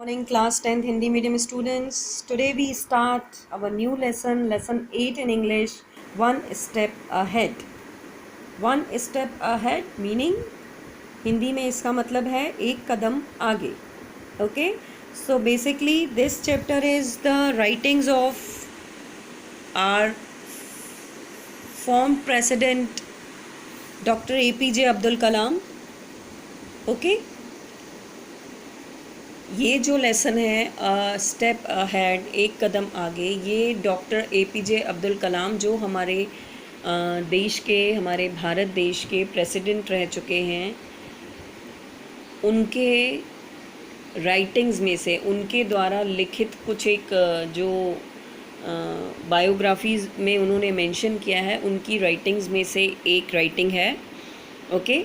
Morning, class 10th Hindi medium students. Today we start our new lesson 8 in English, one step ahead. One step ahead meaning Hindi में इसका मतलब है एक कदम आगे. Okay, so basically this chapter is the writings of our former president Dr. APJ Abdul Kalam. Okay, ये जो lesson है step ahead एक कदम आगे, ये डॉक्टर APJ अब्दुल कलाम जो हमारे देश के, हमारे भारत देश के प्रेसिडेंट रह चुके हैं, उनके राइटिंग्स में से, उनके द्वारा लिखित कुछ एक जो बायोग्राफीज़ में उन्होंने मेंशन किया है, उनकी राइटिंग्स में से एक राइटिंग है. Okay,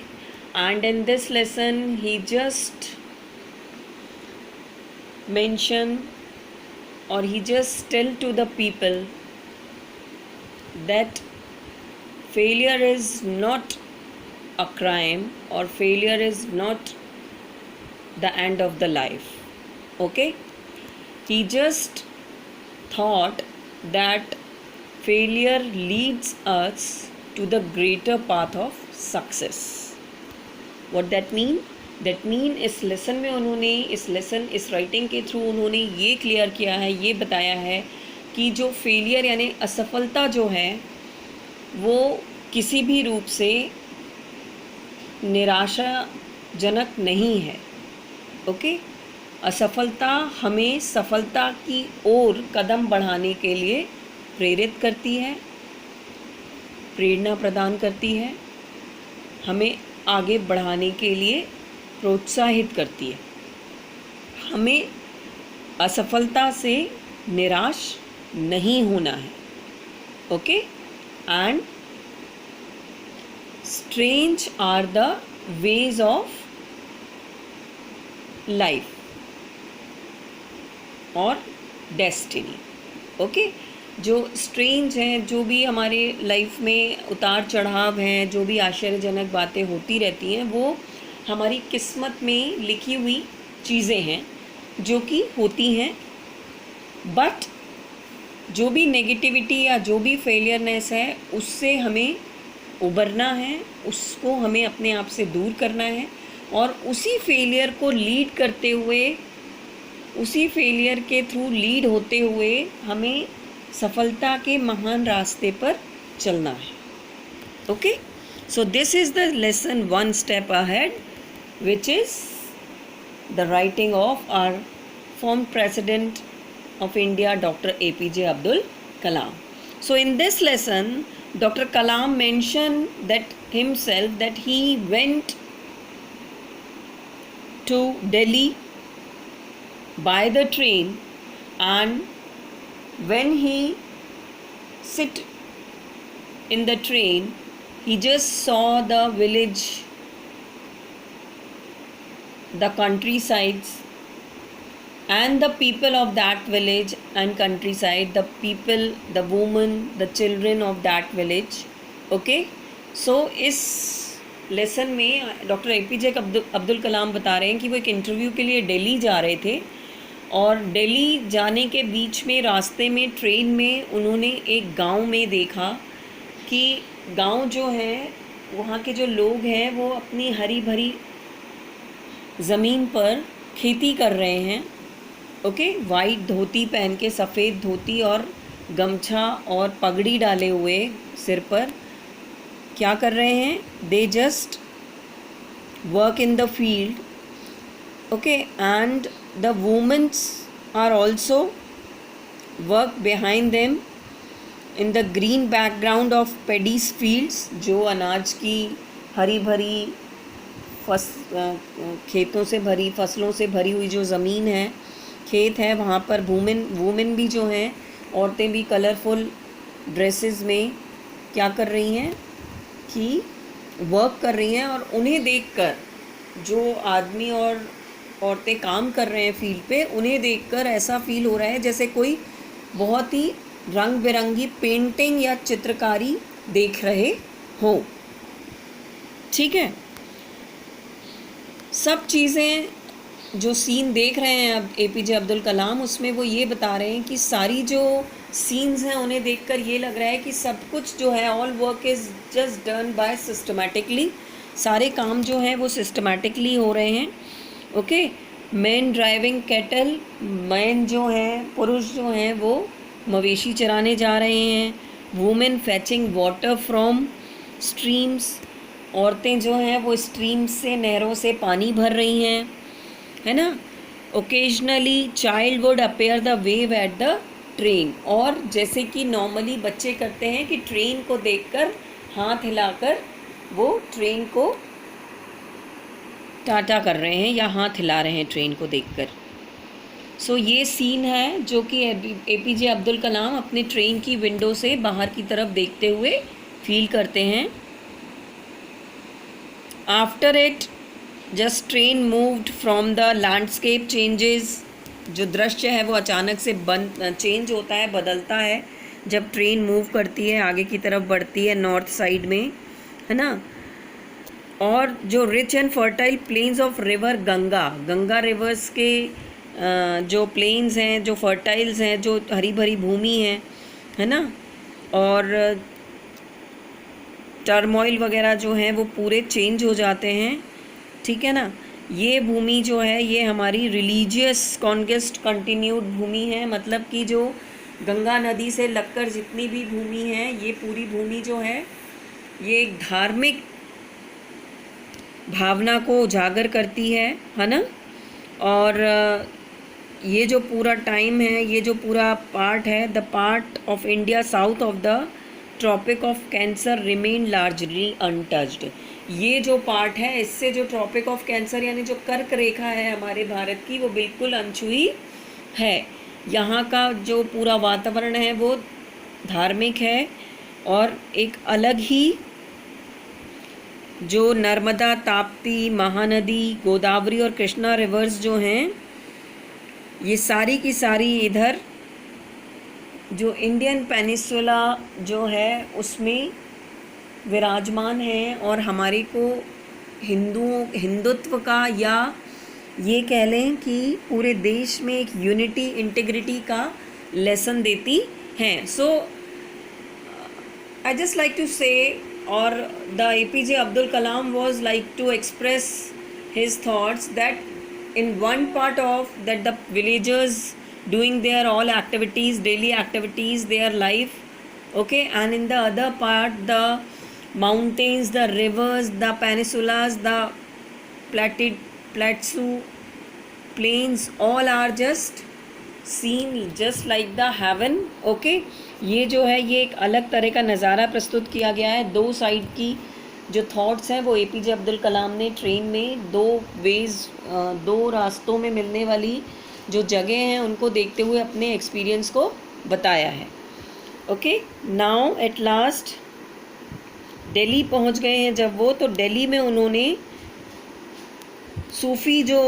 and in this lesson he just mention or he just tell to the people that failure is not a crime or failure is not the end of the life. Okay, he just thought that failure leads us to the greater path of success. What that mean? That mean इस lesson में उन्होंने इस writing के through उन्होंने ये clear किया है, ये बताया है कि जो फेलियर यानी असफलता जो है वो किसी भी रूप से निराशाजनक नहीं है. ओके, असफलता हमें सफलता की ओर कदम बढ़ाने के लिए प्रेरित करती है, प्रेरणा प्रदान करती है, हमें आगे बढ़ाने के लिए प्रोत्साहित करती है. हमें असफलता से निराश नहीं होना है. Okay, and strange are the ways of life और डेस्टिनी. ओके, जो स्ट्रेंज हैं, जो भी हमारे लाइफ में उतार चढ़ाव हैं, जो भी आश्चर्यजनक बातें होती रहती हैं, वो हमारी किस्मत में लिखी हुई चीज़ें हैं जो कि होती हैं. बट जो भी नेगेटिविटी या जो भी फेलियरनेस है उससे हमें उबरना है, उसको हमें अपने आप से दूर करना है और उसी फेलियर को लीड करते हुए, उसी फेलियर के थ्रू लीड होते हुए हमें सफलता के महान रास्ते पर चलना है. Okay, so this is the lesson one step ahead, which is the writing of our former president of India, Dr. APJ Abdul Kalam. So in this lesson Dr. Kalam mentioned that himself that he went to Delhi by the train, and when he sit in the train he just saw the village, the countrysides and the people of that village and countryside, the people, the women, the children of that village. Okay, so इस lesson में doctor APJ Abdul कलाम बता रहे हैं कि वो एक interview के लिए दिल्ली जा रहे थे और दिल्ली जाने के बीच में रास्ते में ट्रेन में उन्होंने एक गांव में देखा कि गांव जो है, वहाँ के जो लोग हैं वो अपनी हरी भरी ज़मीन पर खेती कर रहे हैं. ओके, वाइट धोती पहन के, सफ़ेद धोती और गमछा और पगड़ी डाले हुए सिर पर, क्या कर रहे हैं? They just work in the field. Okay, and the womens are also work behind them in the green background of paddies fields. जो अनाज की हरी भरी खेतों से भरी, फसलों से भरी हुई जो ज़मीन है, खेत है, वहाँ पर वुमेन भी जो हैं, औरतें भी कलरफुल ड्रेसेस में क्या कर रही हैं कि वर्क कर रही हैं. और उन्हें देखकर, जो आदमी और औरतें काम कर रहे हैं फील्ड पे, उन्हें देखकर ऐसा फील हो रहा है जैसे कोई बहुत ही रंग बिरंगी पेंटिंग या चित्रकारी देख रहे हो. ठीक है, सब चीज़ें जो सीन देख रहे हैं अब एपीजे अब्दुल कलाम, उसमें वो ये बता रहे हैं कि सारी जो सीन्स हैं उन्हें देखकर ये लग रहा है कि सब कुछ जो है, all work is just done by systematically, सारे काम जो हैं वो सिस्टमेटिकली हो रहे हैं। Okay, man driving cattle, man जो हैं, पुरुष जो हैं वो मवेशी चराने जा रहे हैं। वुमेन फैचिंग वाटर फ्रॉम स्ट्रीम्स, औरतें जो हैं वो स्ट्रीम्स से, नहरों से पानी भर रही हैं, है ना। Occasionally child would appear the wave at the train, और जैसे कि नॉर्मली बच्चे करते हैं कि ट्रेन को देखकर हाथ हिलाकर वो ट्रेन को टाटा कर रहे हैं या हाथ हिला रहे हैं ट्रेन को देखकर। सो ये सीन है जो कि एपीजे अब्दुल कलाम अपने ट्रेन की विंडो से बाहर की तरफ देखते हुए फील करते हैं। After it just train moved from the landscape changes, जो दृश्य है वो अचानक से चेंज होता है, बदलता है जब ट्रेन मूव करती है, आगे की तरफ बढ़ती है नॉर्थ साइड में, है ना। और जो rich and fertile planes of river Ganga, Ganga reverse के जो प्लेन्स हैं, जो फर्टाइल्स हैं, जो हरी भरी भूमि है ना, और टर्मोइल वगैरह जो हैं वो पूरे चेंज हो जाते हैं, ठीक है ना। ये भूमि जो है ये हमारी रिलीजियस कॉन्क्वेस्ट कंटिन्यूड भूमि है, मतलब कि जो गंगा नदी से लगकर जितनी भी भूमि है, ये पूरी भूमि जो है ये एक धार्मिक भावना को उजागर करती है ना। और ये जो पूरा टाइम है, ये जो पूरा पार्ट है, the part of India south of the Tropic of Cancer remain largely untouched. ये जो पार्ट है, इससे जो ट्रॉपिक ऑफ कैंसर यानी जो कर्क रेखा है हमारे भारत की, वो बिल्कुल अनछुई है। यहाँ का जो पूरा वातावरण है वो धार्मिक है, और एक अलग ही जो नर्मदा, ताप्ती, महानदी, गोदावरी और कृष्णा रिवर्स जो हैं, ये सारी की सारी इधर जो इंडियन पेनिसुला जो है उसमें विराजमान हैं, और हमारे को हिंदुत्व का, या ये कह लें कि पूरे देश में एक यूनिटी, इंटीग्रिटी का लेसन देती हैं। सो आई जस्ट लाइक टू से, और the APJ Abdul Kalam was like to express his thoughts that in one part of that the villagers doing their all activities, daily activities, their life, okay, and in the other part the mountains, the rivers, the peninsulas, the plateau plains, all are just seen just like the heaven, okay। ये जो है ये एक अलग तरह का नज़ारा प्रस्तुत किया गया है। दो साइड की जो थॉट्स हैं वो एपीजे अब्दुल कलाम ने ट्रेन में दो रास्तों में मिलने वाली जो जगह हैं उनको देखते हुए अपने एक्सपीरियंस को बताया है। Okay, now at last Delhi पहुंच गए हैं जब वो, तो दिल्ली में उन्होंने सूफ़ी जो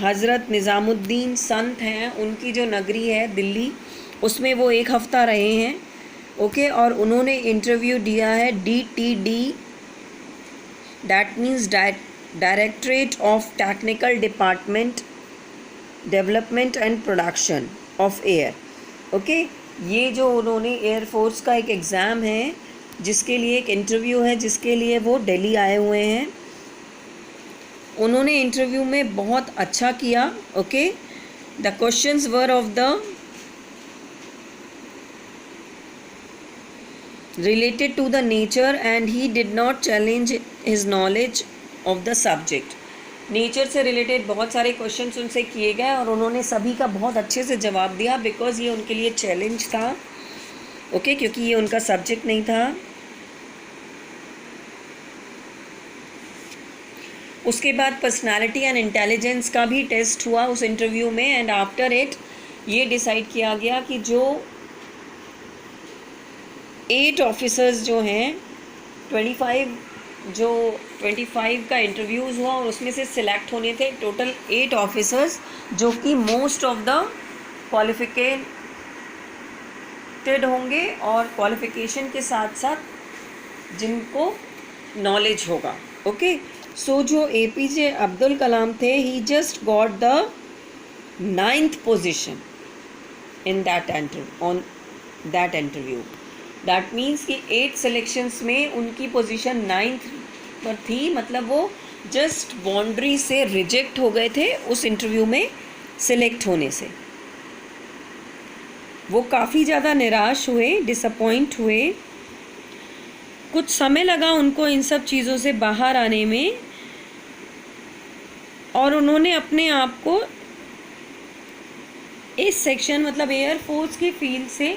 हज़रत निज़ामुद्दीन संत हैं, उनकी जो नगरी है दिल्ली, उसमें वो एक हफ़्ता रहे हैं। ओके, और उन्होंने इंटरव्यू दिया है DTD, that means directorate of technical department development and production of air. Okay, ये जो उन्होंने एयरफोर्स का एक एग्ज़ाम है जिसके लिए एक इंटरव्यू है, जिसके लिए वो दिल्ली आए हुए हैं। उन्होंने इंटरव्यू में बहुत अच्छा किया। Okay, the questions were of the related to the nature and he did not challenge his knowledge of the subject। Nature से रिलेटेड बहुत सारे क्वेश्चंस उनसे किए गए और उन्होंने सभी का बहुत अच्छे से जवाब दिया, बिकॉज़ ये उनके लिए चैलेंज था। ओके, क्योंकि ये उनका सब्जेक्ट नहीं था। उसके बाद पर्सनालिटी एंड इंटेलिजेंस का भी टेस्ट हुआ उस इंटरव्यू में, एंड आफ्टर इट ये डिसाइड किया गया कि जो 8 ऑफिसर्स जो हैं, 25 का इंटरव्यूज़ हुआ और उसमें से सिलेक्ट होने थे टोटल 8 ऑफिसर्स, जो कि मोस्ट ऑफ द क्वालिफिकेटेड होंगे और क्वालिफिकेशन के साथ साथ जिनको नॉलेज होगा। ओके, सो जो APJ अब्दुल कलाम थे, he just got the 9th position in that interview. That means कि 8 सिलेक्शंस में उनकी पोजीशन 9th पर थी. मतलब वो जस्ट बाउंड्री से रिजेक्ट हो गए थे उस इंटरव्यू में सिलेक्ट होने से. वो काफ़ी ज़्यादा निराश हुए, डिसअपॉइंट हुए. कुछ समय लगा उनको इन सब चीज़ों से बाहर आने में, और उन्होंने अपने आप को इस सेक्शन मतलब एयरफोर्स की फील्ड से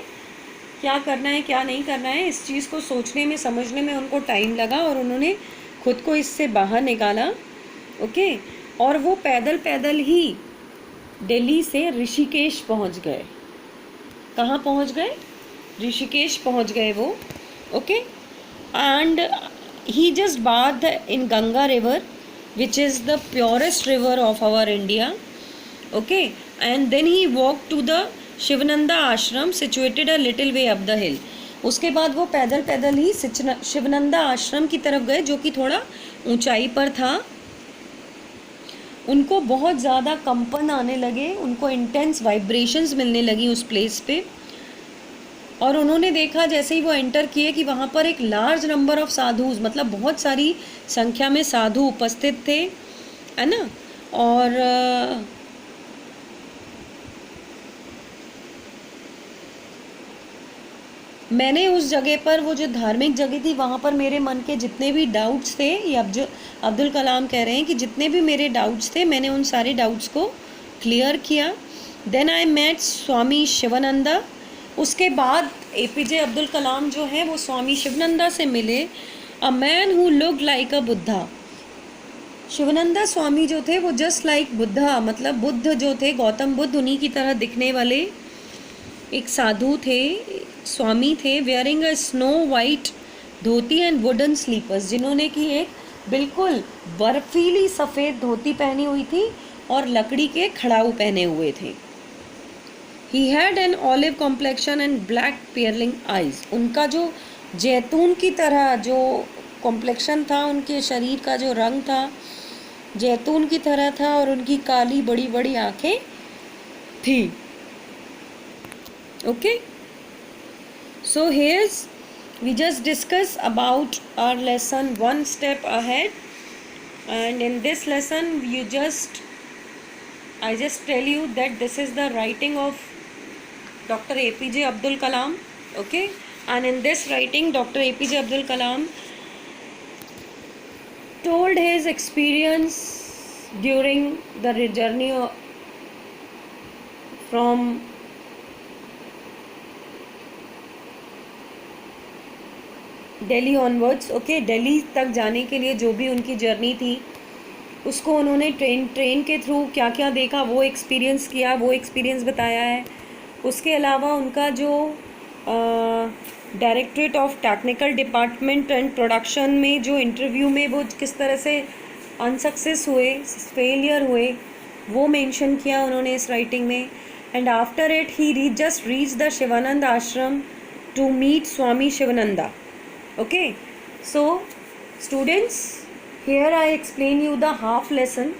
क्या करना है क्या नहीं करना है, इस चीज़ को सोचने में समझने में उनको टाइम लगा, और उन्होंने खुद को इससे बाहर निकाला. ओके. और वो पैदल पैदल ही दिल्ली से ऋषिकेश पहुंच गए. कहाँ पहुंच गए? ऋषिकेश पहुंच गए वो. Okay. And he just bath in Ganga river which is the purest river of our India. Okay. And then he walked to the Shivnanda आश्रम situated a little way up the hill. उसके बाद वो पैदल पैदल ही शिवनंदा आश्रम की तरफ गए, जो कि थोड़ा ऊंचाई पर था. उनको बहुत ज़्यादा कंपन आने लगे, उनको इंटेंस वाइब्रेशंस मिलने लगी उस प्लेस पे. और उन्होंने देखा जैसे ही वो एंटर किए कि वहाँ पर एक लार्ज नंबर ऑफ साधुज, मतलब बहुत सारी संख्या में साधु उपस्थित थे, है ना. और मैंने उस जगह पर, वो जो धार्मिक जगह थी, वहाँ पर मेरे मन के जितने भी डाउट्स थे, ये अब्दुल कलाम कह रहे हैं कि जितने भी मेरे डाउट्स थे, मैंने उन सारे डाउट्स को क्लियर किया. देन आई मेट स्वामी शिवानंदा. उसके बाद APJ अब्दुल कलाम जो है वो स्वामी शिवानंदा से मिले. A man who looked like a Buddha. Shivananda Swami जो थे वो जस्ट लाइक बुद्धा, मतलब बुद्ध जो थे, गौतम बुद्ध, उन्हीं की तरह दिखने वाले एक साधु थे, स्वामी थे. Wearing a snow white dhoti and wooden slippers, जिन्होंने की एक बिल्कुल बर्फीली सफ़ेद धोती पहनी हुई थी और लकड़ी के खड़ाऊ पहने हुए थे. He had an olive complexion and black pearling eyes. उनका जो जैतून की तरह जो कॉम्प्लेक्शन था, उनके शरीर का जो रंग था जैतून की तरह था, और उनकी काली बड़ी बड़ी आँखें थी. Okay. So here's we just discuss about our lesson one step ahead, and in this lesson I just tell you that this is the writing of Dr. APJ Abdul Kalam. Okay. And in this writing, Dr. APJ Abdul Kalam told his experience during the journey from Delhi onwards. Okay. Delhi तक जाने के लिए जो भी उनकी journey थी, उसको उन्होंने ट्रेन के थ्रू क्या क्या देखा वो एक्सपीरियंस किया, वो एक्सपीरियंस बताया है. उसके अलावा उनका जो directorate of technical department and production में जो इंटरव्यू में वो किस तरह से अनसक्सेस हुए, फेलियर हुए, वो मेंशन किया उन्होंने इस राइटिंग में. And after it he just reach the Shivananda Ashram to meet Swami Shivananda. Okay. So students, here I explain you the half lesson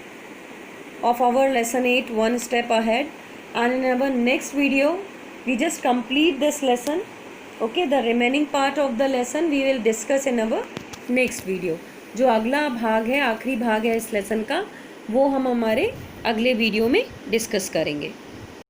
of our lesson 8 one step ahead, and in our next video we just complete this lesson. Okay. The remaining part of the lesson we will discuss in our next video. जो अगला भाग है, आखिरी भाग है इस lesson का, वो हम हमारे अगले वीडियो में डिस्कस करेंगे.